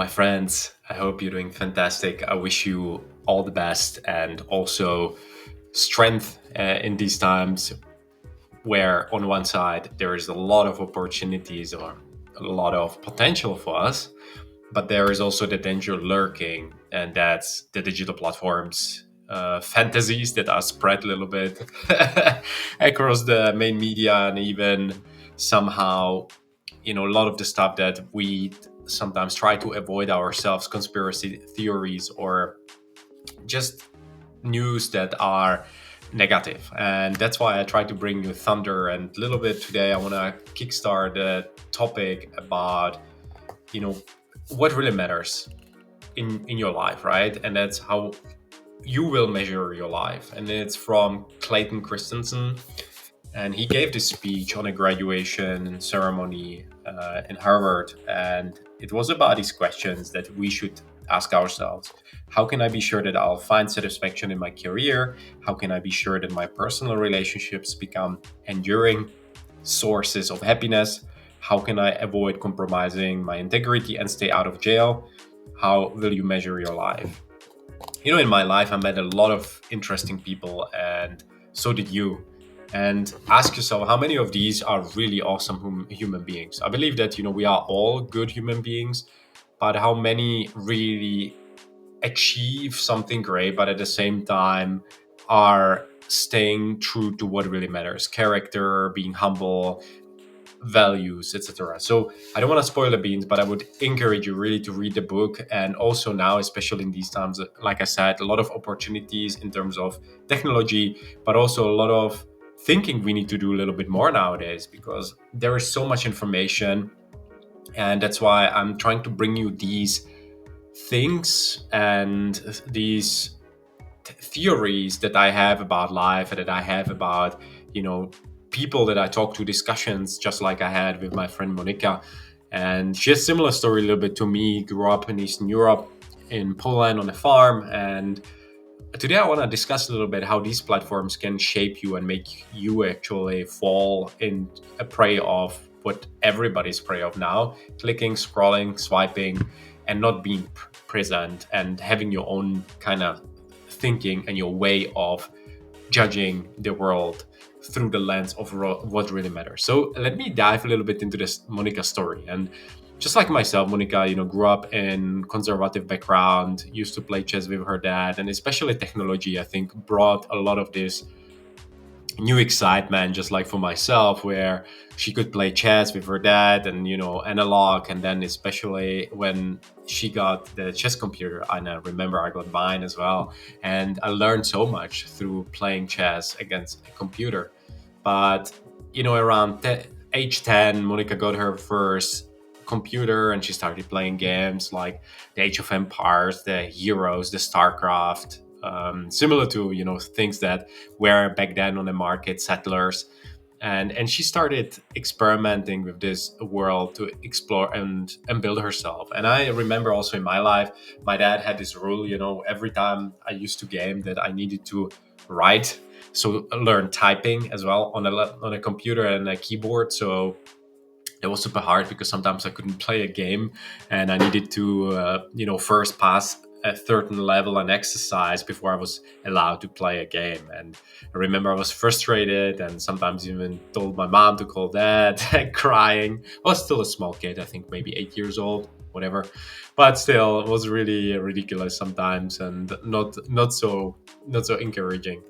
my friends. I hope you're doing fantastic. I wish you all the best and also strength in these times where, on one side, there is a lot of opportunities or a lot of potential for us, but there is also the danger lurking, and that's the digital platforms. Fantasies that are spread a little bit across the main media, and even somehow a lot of the stuff that we sometimes try to avoid ourselves, conspiracy theories or just news that are negative. And that's why I try to bring you thunder. And a little bit today I want to kickstart the topic about what really matters in your life, right? And that's how you will measure your life. And it's from Clayton Christensen, and he gave this speech on a graduation ceremony in Harvard, and it was about these questions that we should ask ourselves. How can I be sure that I'll find satisfaction in my career? How can I be sure that my personal relationships become enduring sources of happiness? How can I avoid compromising my integrity and stay out of jail? How will you measure your life? In my life, I met a lot of interesting people, and so did you. And ask yourself, how many of these are really awesome human beings? I believe that, we are all good human beings, but how many really achieve something great, but at the same time are staying true to what really matters: character, being humble, values, etc. So I don't want to spoil the beans, but I would encourage you really to read the book. And also now, especially in these times, like I said, a lot of opportunities in terms of technology, but also a lot of thinking we need to do a little bit more nowadays, because there is so much information. And that's why I'm trying to bring you these things and these theories that I have about life, that I have about, people that I talk to, discussions just like I had with my friend Monika. And she has a similar story a little bit to me. Grew up in Eastern Europe, in Poland on a farm. And today I want to discuss a little bit how these platforms can shape you and make you actually fall in a prey of what everybody's prey of now: clicking, scrolling, swiping, and not being present and having your own kind of thinking and your way of judging the world through the lens of what really matters. So let me dive a little bit into this Monica story. And just like myself, Monica, grew up in conservative background, used to play chess with her dad, and especially technology, I think, brought a lot of this new excitement, just like for myself, where she could play chess with her dad and analog. And then especially when she got the chess computer, and I remember I got mine as well, and I learned so much through playing chess against a computer. But around age 10, Monica got her first computer, and she started playing games like the Age of Empires, the Heroes, the Starcraft, similar to things that were back then on the market, settlers. And she started experimenting with this world to explore and build herself. And I remember also in my life, my dad had this rule, every time I used to game, that I needed to write, so learn typing as well on a computer and a keyboard. So it was super hard because sometimes I couldn't play a game, and I needed to, first pass a certain level and exercise before I was allowed to play a game. And I remember I was frustrated and sometimes even told my mom to call dad, crying. I was still a small kid, I think maybe 8 years old, whatever. But still, it was really ridiculous sometimes and not so encouraging.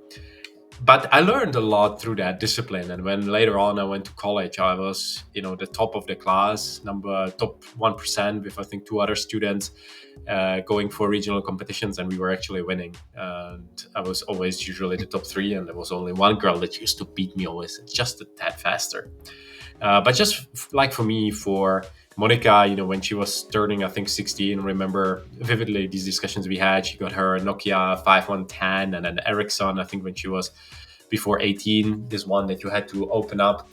But I learned a lot through that discipline. And when later on I went to college, I was, the top of the class, top 1% with I think two other students, going for regional competitions, and we were actually winning. And I was always usually the top three, and there was only one girl that used to beat me always just a tad faster. But just like for me, for Monica, when she was turning, I think 16, remember vividly these discussions we had. She got her Nokia 5110 and an Ericsson, I think when she was before 18, this one that you had to open up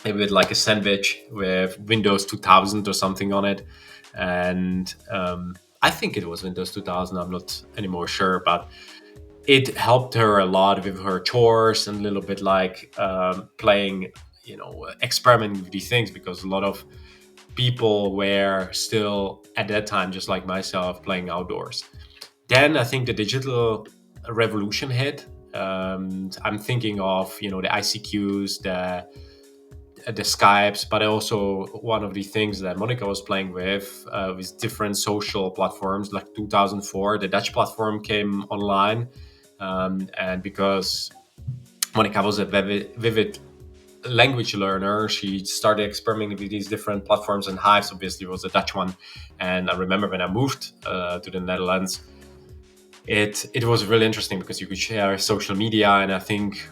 with like a sandwich with Windows 2000 or something on it. And I think it was Windows 2000, I'm not anymore sure, but it helped her a lot with her chores and a little bit like playing, experimenting with these things, because a lot of people were still at that time, just like myself, playing outdoors. Then I think the digital revolution hit. I'm thinking of the ICQs, the Skypes, but also one of the things that Monika was playing with different social platforms. Like 2004, the Dutch platform came online, and because Monika was a vivid language learner, she started experimenting with these different platforms, and Hyves obviously was a Dutch one. And I remember when I moved to the Netherlands, it was really interesting because you could share social media, and I think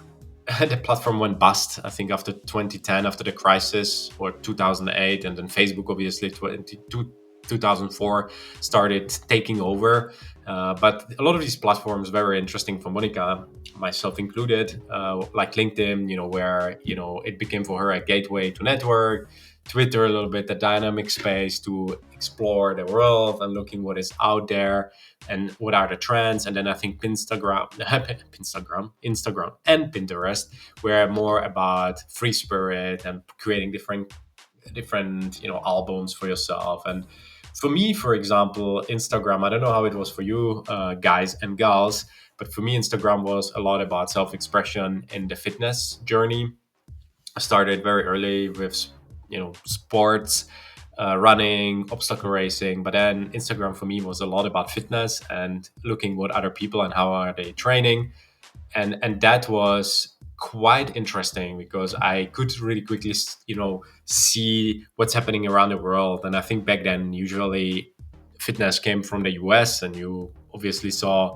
the platform went bust. I think after 2010, after the crisis, or 2008, and then Facebook obviously 2004 started taking over. But a lot of these platforms very interesting for Monika, myself included, like LinkedIn, where it became for her a gateway to network. Twitter, a little bit the dynamic space to explore the world and looking what is out there and what are the trends. And then I think Instagram and Pinterest were more about free spirit and creating different albums for yourself. And for me, for example, Instagram, I don't know how it was for you, guys and gals, but for me, Instagram was a lot about self-expression in the fitness journey. I started very early with sports, running, obstacle racing, but then Instagram for me was a lot about fitness and looking what other people and how are they training. And that was quite interesting because I could really quickly see what's happening around the world. And I think back then usually fitness came from the US, and you obviously saw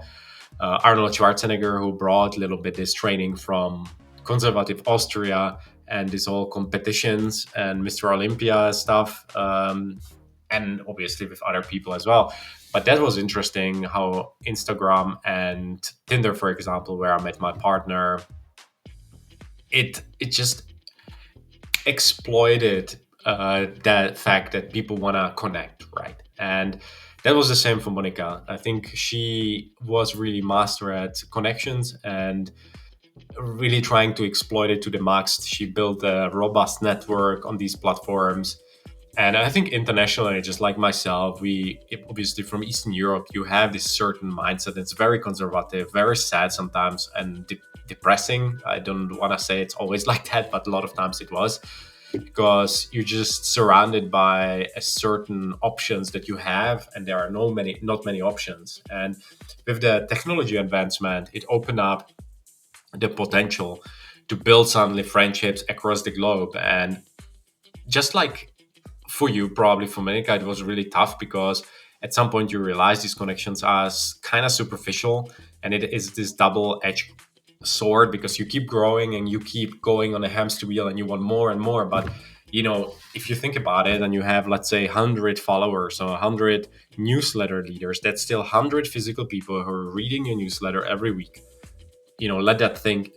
Arnold Schwarzenegger, who brought a little bit this training from conservative Austria and this whole competitions and Mr. Olympia stuff, and obviously with other people as well. But that was interesting how Instagram and Tinder, for example, where I met my partner, it just exploited that fact that people want to connect, right? And that was the same for Monika. I think she was really master at connections and really trying to exploit it to the max. She built a robust network on these platforms. And I think internationally, just like myself, we obviously from Eastern Europe, you have this certain mindset that's very conservative, very sad sometimes, and depressing. I don't want to say it's always like that, but a lot of times it was, because you're just surrounded by a certain options that you have, and there are not many options. And with the technology advancement, it opened up the potential to build suddenly friendships across the globe. And just like for you, probably for Monica, it was really tough because at some point you realize these connections are kind of superficial, and it is this double-edged sword because you keep growing and you keep going on a hamster wheel and you want more and more. But if you think about it, and you have, let's say, 100 followers or 100 newsletter leaders, that's still 100 physical people who are reading your newsletter every week. Let that thing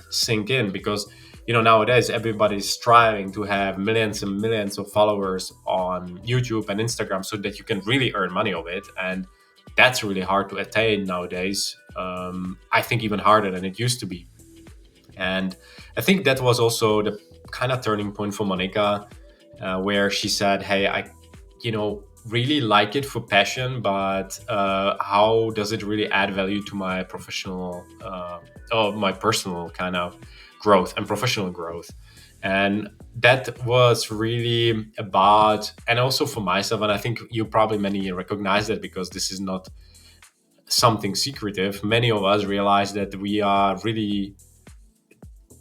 sink in, because nowadays everybody's striving to have millions and millions of followers on YouTube and Instagram so that you can really earn money of it. And that's really hard to attain nowadays. I think even harder than it used to be. And I think that was also the kind of turning point for Monika, where she said, hey, I really like it for passion, but how does it really add value to my professional or my personal kind of growth and professional growth? And that was really about, and also for myself, and I think you probably many recognize that because this is not something secretive. Many of us realize that we are really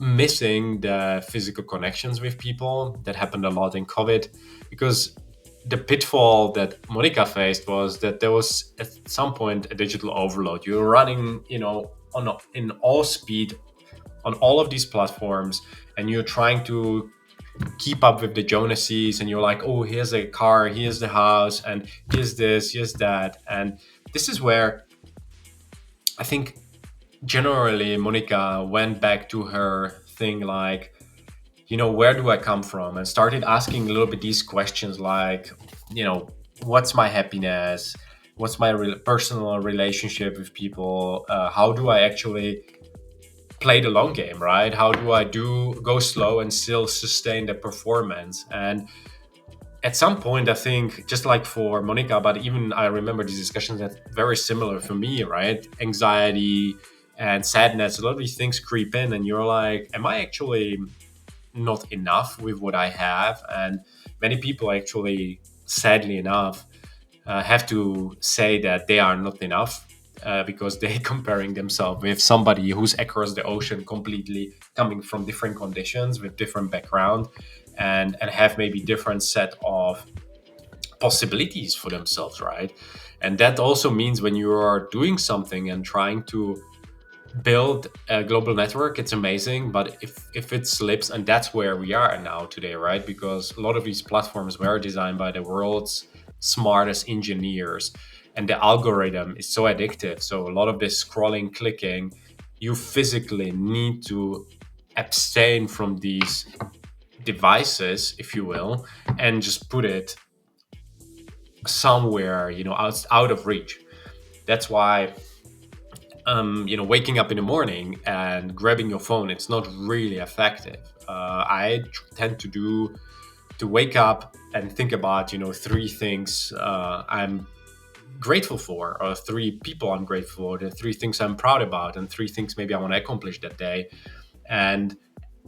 missing the physical connections with people. That happened a lot in COVID, because the pitfall that Monika faced was that there was at some point a digital overload. You're running, in all speed on all of these platforms, and you're trying to keep up with the Jonases, and you're like, oh, here's a car, here's the house, and here's this, here's that. And this is where I think generally Monika went back to her thing, like, where do I come from? And started asking a little bit these questions like, what's my happiness? What's my personal relationship with people? How do I actually play the long game, right? How do I go slow and still sustain the performance? And at some point, I think, just like for Monica, but even I remember these discussions that very similar for me, right? Anxiety and sadness, a lot of these things creep in, and you're like, am I actually not enough with what I have? And many people actually, sadly enough, have to say that they are not enough, because they're comparing themselves with somebody who's across the ocean, completely coming from different conditions with different background, and have maybe different set of possibilities for themselves, right? And that also means when you are doing something and trying to build a global network, it's amazing. But if it slips, and that's where we are now today, right? Because a lot of these platforms were designed by the world's smartest engineers, and the algorithm is so addictive. So a lot of this scrolling, clicking, you physically need to abstain from these devices, if you will, and just put it somewhere, out of reach. That's why, waking up in the morning and grabbing your phone, it's not really effective. I tend to wake up and think about, three things I'm grateful for, or three people I'm grateful for, the three things I'm proud about, and three things maybe I want to accomplish that day. And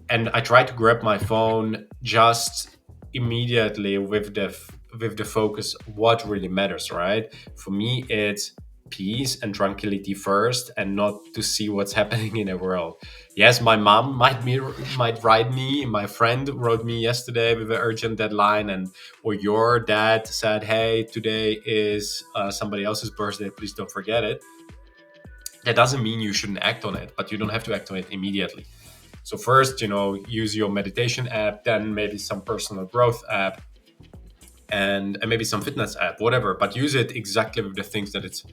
and I try to grab my phone just immediately with the focus what really matters, right? For me, it's peace and tranquility first, and not to see what's happening in the world. Yes, my mom might write me. My friend wrote me yesterday with an urgent deadline, and or your dad said, "Hey, today is somebody else's birthday. Please don't forget it." That doesn't mean you shouldn't act on it, but you don't have to act on it immediately. So first, use your meditation app, then maybe some personal growth app, and maybe some fitness app, whatever. But use it exactly with the things that it's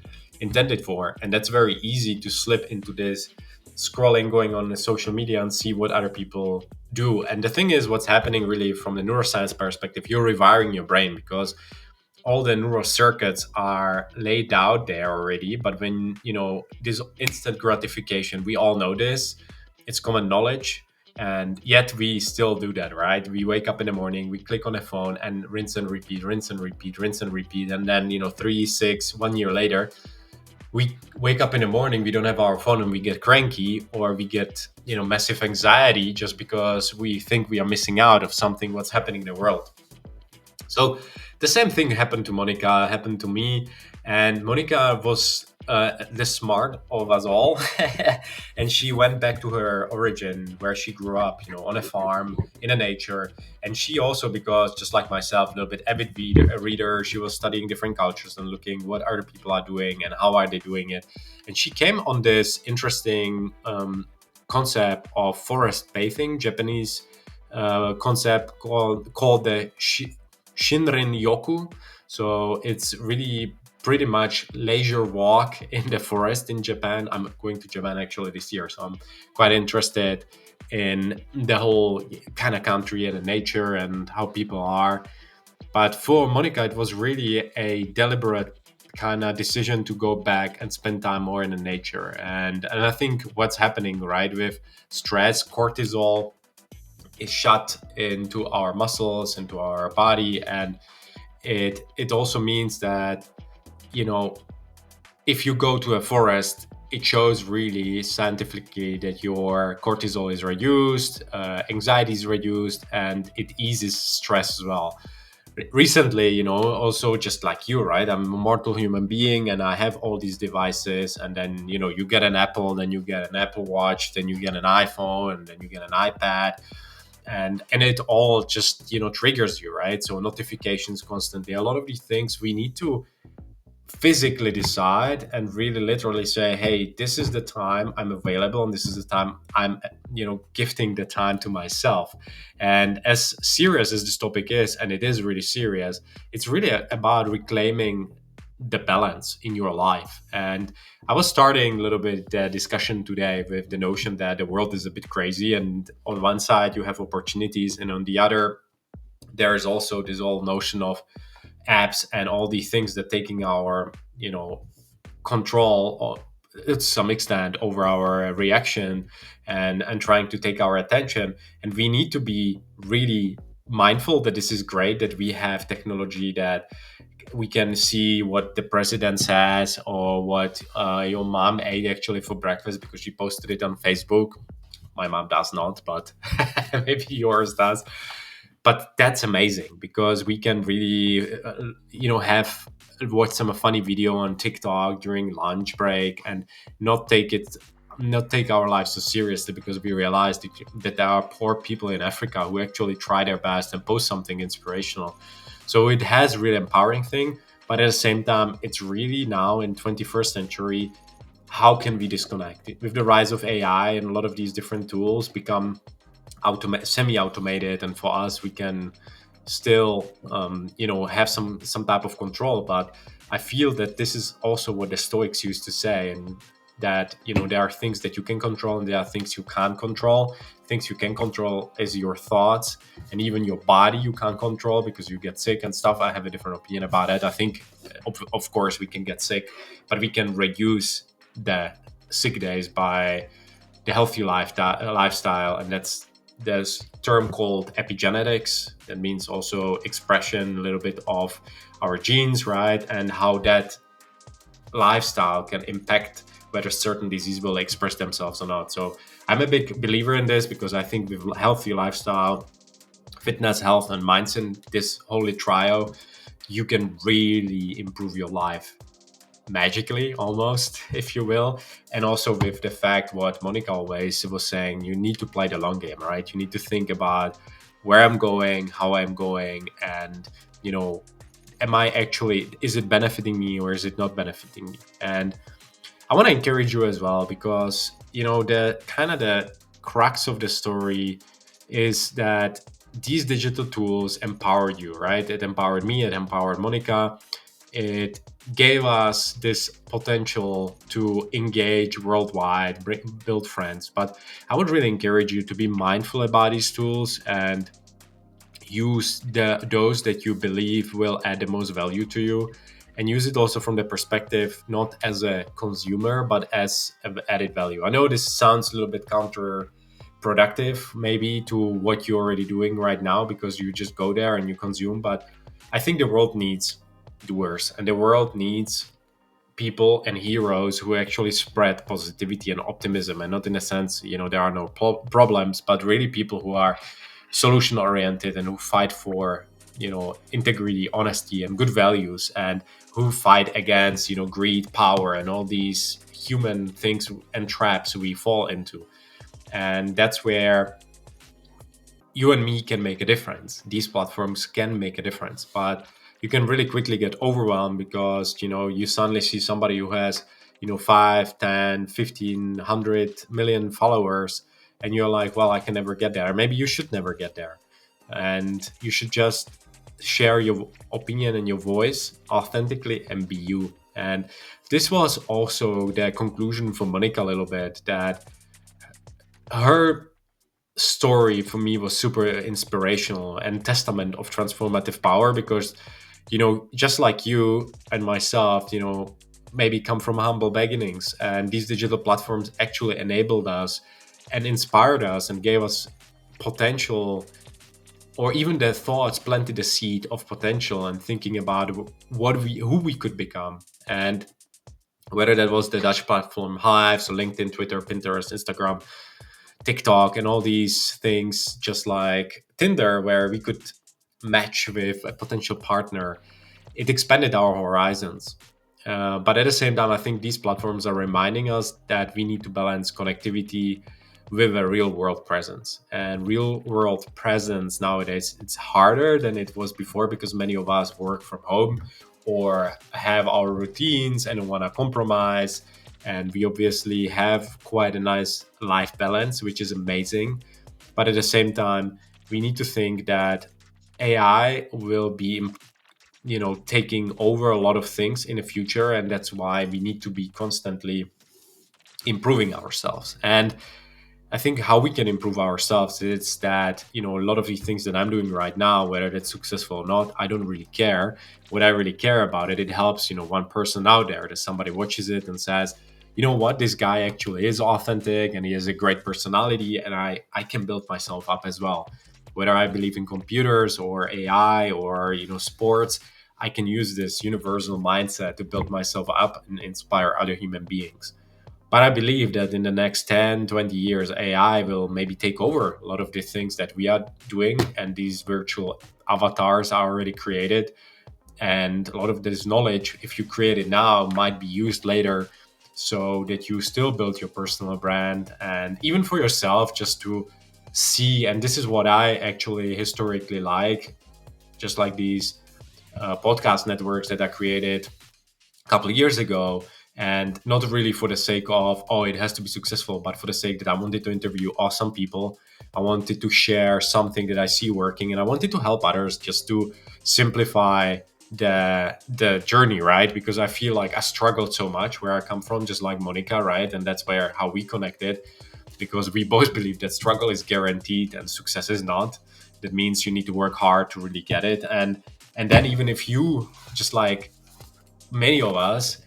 intended for. And that's very easy to slip into this scrolling, going on the social media and see what other people do. And the thing is, what's happening really from the neuroscience perspective, you're rewiring your brain, because all the neural circuits are laid out there already. But when this instant gratification, we all know this, it's common knowledge, and yet we still do that, right? We wake up in the morning, we click on a phone, and rinse and repeat, rinse and repeat, rinse and repeat. And then 3 6 1 year later, we wake up in the morning, we don't have our phone, and we get cranky, or we get massive anxiety just because we think we are missing out of something what's happening in the world. So the same thing happened to Monica, happened to me, and Monica was the smart of us all, and she went back to her origin, where she grew up, on a farm in a nature. And she also, because just like myself, a little bit avid reader, she was studying different cultures and looking what other people are doing and how are they doing it. And she came on this interesting concept of forest bathing, Japanese concept called the Shinrin Yoku. So it's really pretty much leisure walk in the forest in Japan. I'm going to Japan actually this year, so I'm quite interested in the whole kind of country and the nature and how people are. But for Monica, it was really a deliberate kind of decision to go back and spend time more in the nature. And I think what's happening, right, with stress, cortisol is shut into our muscles, into our body, and it also means that you know if you go to a forest, it shows really scientifically that your cortisol is reduced, anxiety is reduced, and it eases stress as well. Recently, also just like you, right? I'm a mortal human being, and I have all these devices, and then you get an Apple, then you get an Apple Watch, then you get an iPhone, and then you get an iPad, and it all just triggers you, right? So notifications constantly, a lot of these things we need to physically decide and really literally say, hey, this is the time I'm available, and this is the time I'm gifting the time to myself. And as serious as this topic is, and it is really serious, it's really about reclaiming the balance in your life. And I was starting a little bit the discussion today with the notion that the world is a bit crazy, and on one side you have opportunities, and on the other there is also this whole notion of apps and all these things that taking our control to some extent over our reaction, and trying to take our attention. And we need to be really mindful that this is great that we have technology that we can see what the president says or what your mom ate actually for breakfast because she posted it on Facebook. My mom does not, but maybe yours does. But that's amazing because we can really, have watch some funny video on TikTok during lunch break and not take it, not take our lives so seriously because we realized that there are poor people in Africa who actually try their best and post something inspirational. So it has really empowering thing, but at the same time, it's really now in 21st century. How can we disconnect it? With the rise of AI and a lot of these different tools become semi-automated, and for us we can still have some type of control. But I feel that this is also what the Stoics used to say, and that there are things that you can control and there are things you can't control. Things you can control is your thoughts, and even your body you can't control because you get sick and stuff. I have a different opinion about it. I think of course we can get sick, but we can reduce the sick days by the healthy lifestyle, and that's there's term called epigenetics. That means also expression, a little bit of our genes, right, and how that lifestyle can impact whether certain disease will express themselves or not. So I'm a big believer in this because I think with healthy lifestyle, fitness, health, and mindset, this holy trio, you can really improve your life magically almost, if you will. And also with the fact what Monika always was saying, you need to play the long game, right? You need to think about where I'm going, how I'm going, and you know am I actually, is it benefiting me or is it not benefiting me? And I want to encourage you as well because the kind of the crux of the story is that these digital tools empower you, right? It empowered me, it empowered Monika. It gave us this potential to engage worldwide, build friends. But I would really encourage you to be mindful about these tools and use those that you believe will add the most value to you, and use it also from the perspective not as a consumer but as an added value. I know this sounds a little bit counterproductive maybe to what you're already doing right now because you just go there and you consume, but I think the world needs doers, and the world needs people and heroes who actually spread positivity and optimism, and not in a sense there are no problems, but really people who are solution oriented and who fight for integrity, honesty, and good values, and who fight against greed, power, and all these human things and traps we fall into. And that's where you and me can make a difference. These platforms can make a difference, but you can really quickly get overwhelmed because you suddenly see somebody who has 5, 10, 15, 100 million followers, and you're like, well, I can never get there. Maybe you should never get there, and you should just share your opinion and your voice authentically and be you. And this was also the conclusion for Monika a little bit, that her story for me was super inspirational and testament of transformative power because just like you and myself maybe come from humble beginnings, and these digital platforms actually enabled us and inspired us and gave us potential, or even their thoughts planted the seed of potential and thinking about who we could become. And whether that was the Dutch platform Hyves or LinkedIn, Twitter, Pinterest, Instagram, TikTok, and all these things, just like Tinder, where we could match with a potential partner, it expanded our horizons. But at the same time, I think these platforms are reminding us that we need to balance connectivity with a real world presence. And real world presence nowadays, it's harder than it was before because many of us work from home or have our routines and want to compromise. And we obviously have quite a nice life balance, which is amazing. But at the same time, we need to think that AI will be taking over a lot of things in the future, and that's why we need to be constantly improving ourselves. And I think how we can improve ourselves is that a lot of these things that I'm doing right now, whether that's successful or not, I don't really care. What I really care about it helps one person out there, that somebody watches it and says, you know what, this guy actually is authentic and he has a great personality, and I can build myself up as well. whether I believe in computers or AI or sports. I can use this universal mindset to build myself up and inspire other human beings. But I believe that in the next 10, 20 years, AI will maybe take over a lot of the things that we are doing, and these virtual avatars are already created. And a lot of this knowledge, if you create it now, might be used later, so that you still build your personal brand and even for yourself, just to see. And this is what I actually historically like, just like these podcast networks that I created a couple of years ago, and not really for the sake of, oh, it has to be successful, but for the sake that I wanted to interview awesome people. I wanted to share something that I see working, and I wanted to help others just to simplify the journey, right? Because I feel like I struggled so much where I come from, just like Monika, right? And that's where how we connected, because we both believe that struggle is guaranteed and success is not. That means you need to work hard to really get it. And then even if you, just like many of us,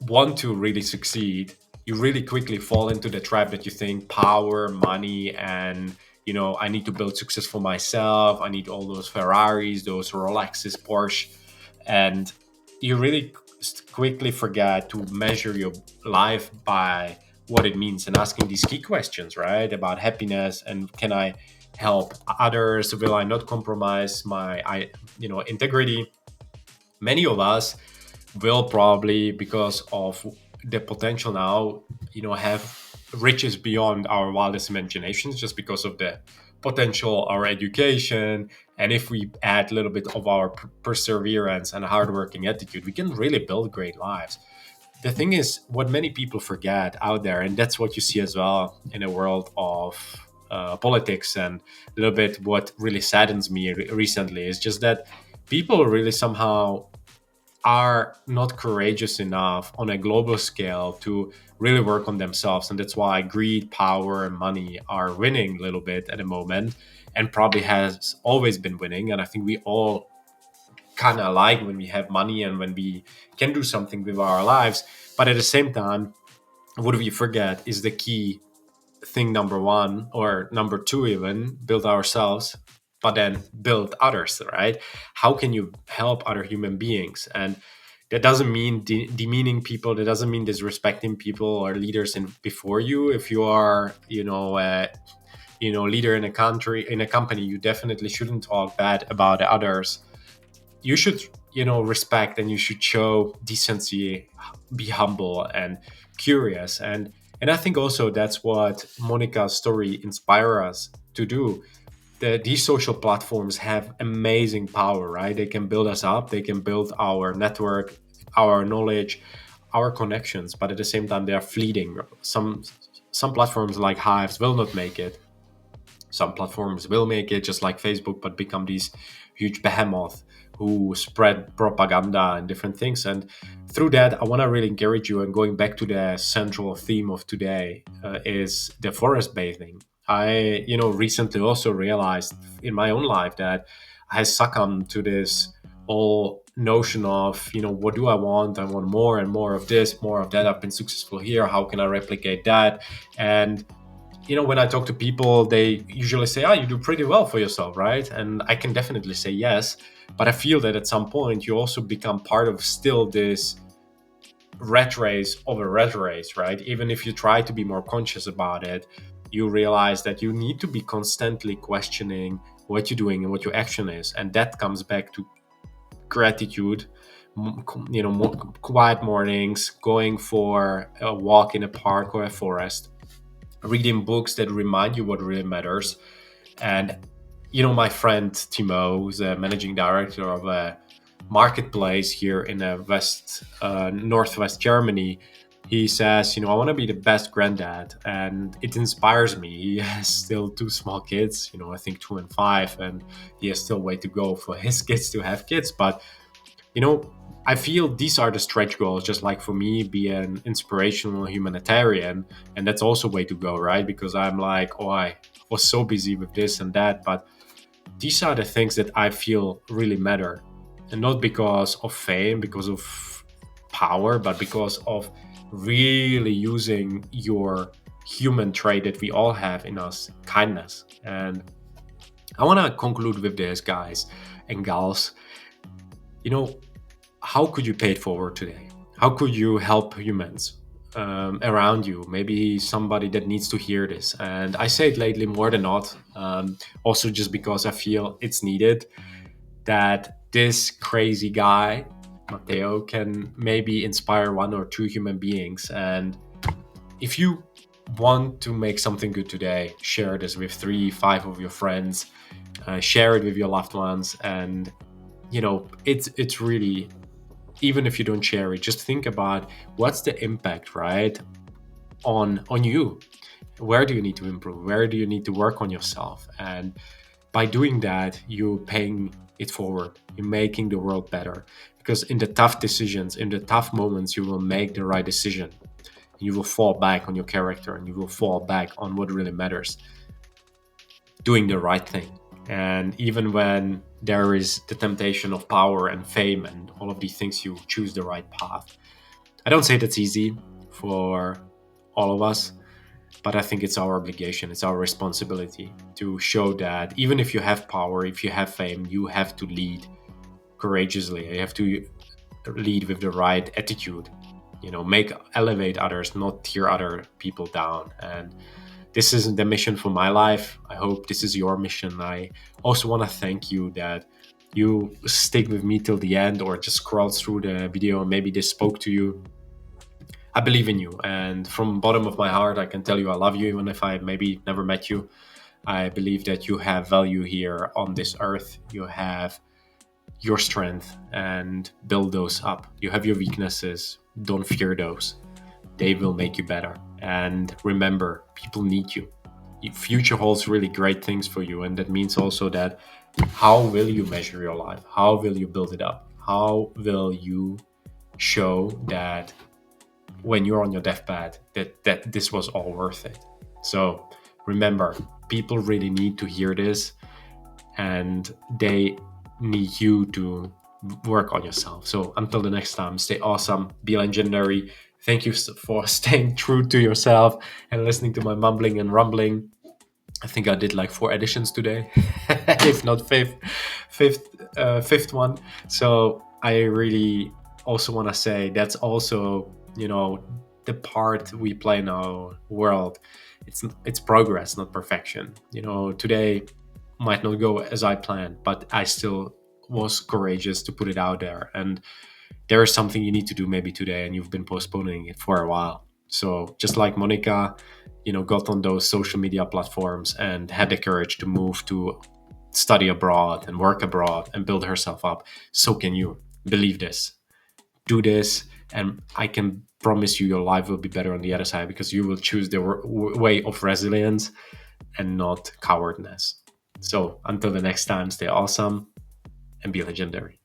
want to really succeed, you really quickly fall into the trap that you think power, money, and I need to build success for myself. I need all those Ferraris, those Rolexes, Porsche, and you really quickly forget to measure your life by what it means and asking these key questions, right? About happiness, and can I help others? Will I not compromise my integrity? Many of us will probably, because of the potential now, have riches beyond our wildest imaginations, just because of the potential, our education. And if we add a little bit of our perseverance and hardworking attitude, we can really build great lives. The thing is, what many people forget out there, and that's what you see as well in a world of politics, and a little bit what really saddens me recently, is just that people really somehow are not courageous enough on a global scale to really work on themselves. And that's why greed, power, and money are winning a little bit at the moment, and probably has always been winning. And I think we all kind of like when we have money and when we can do something with our lives. But at the same time, what we forget is the key thing, number one, or number two, even build ourselves, but then build others, right? How can you help other human beings? And that doesn't mean demeaning people, that doesn't mean disrespecting people or leaders before you. If you are leader in a country, in a company, you definitely shouldn't talk bad about others. You should respect, and you should show decency, be humble and curious. And I think also that's what Monika's story inspire us to do. These social platforms have amazing power, right? They can build us up, they can build our network, our knowledge, our connections, but at the same time they are fleeting. Some platforms like Hyves will not make it. Some platforms will make it, just like Facebook, but become these huge behemoths who spread propaganda and different things. And through that, I want to really encourage you. And going back to the central theme of today, is the forest bathing. I, recently also realized in my own life that I succumbed to this whole notion of, what do I want? I want more and more of this, more of that. I've been successful here. How can I replicate that? And when I talk to people, they usually say, "Oh, you do pretty well for yourself, right?" And I can definitely say yes, but I feel that at some point you also become part of still this rat race of a rat race, right? Even if you try to be more conscious about it, you realize that you need to be constantly questioning what you're doing and what your action is, and that comes back to gratitude. Quiet mornings, going for a walk in a park or a forest, reading books that remind you what really matters. And my friend Timo, who's a managing director of a marketplace here in northwest Germany, he says, I want to be the best granddad, and it inspires me. He has still two small kids, I think 2 and 5, and he has still way to go for his kids to have kids. But I feel these are the stretch goals, just like for me, be an inspirational humanitarian. And that's also way to go, right? Because I'm like, oh, I was so busy with this and that. But these are the things that I feel really matter. And not because of fame, because of power, but because of really using your human trait that we all have in us, kindness. And I want to conclude with this, guys and gals. You know, how could you pay it forward today? How could you help humans around you? Maybe somebody that needs to hear this. And I say it lately more than not, also just because I feel it's needed, that this crazy guy, Matteo, can maybe inspire one or two human beings. And if you want to make something good today, share this with three, five of your friends, share it with your loved ones. And, it's really, even if you don't share it, just think about what's the impact, right, on you. Where do you need to improve? Where do you need to work on yourself? And by doing that, you're paying it forward. You're making the world better. Because in the tough decisions, in the tough moments, you will make the right decision. You will fall back on your character, and you will fall back on what really matters, doing the right thing. And even when there is the temptation of power and fame and all of these things, you choose the right path. I don't say that's easy for all of us, but I think it's our obligation, it's our responsibility to show that even if you have power, if you have fame, you have to lead courageously. You have to lead with the right attitude. Make elevate others, not tear other people down. And this is the mission for my life. I hope this is your mission. I also want to thank you that you stick with me till the end, or just scroll through the video and maybe this spoke to you. I believe in you, and from bottom of my heart, I can tell you I love you, even if I maybe never met you. I believe that you have value here on this earth. You have your strength, and build those up. You have your weaknesses. Don't fear those. They will make you better. And remember, people need you. Future holds really great things for you, and that means also that how will you measure your life? How will you build it up? How will you show that when you're on your deathbed that this was all worth it? So remember, people really need to hear this, and they need you to work on yourself. So until the next time, stay awesome, be legendary. Thank you for staying true to yourself and listening to my mumbling and rumbling. I think I did like 4 editions today, if not fifth one. So I really also want to say that's also, the part we play in our world. It's progress, not perfection. Today might not go as I planned, but I still was courageous to put it out there. And there is something you need to do maybe today, and you've been postponing it for a while. So just like Monika, got on those social media platforms and had the courage to move to study abroad and work abroad and build herself up, so can you. Believe this, do this, and I can promise you your life will be better on the other side, because you will choose the way of resilience and not cowardness. So until the next time, stay awesome and be legendary.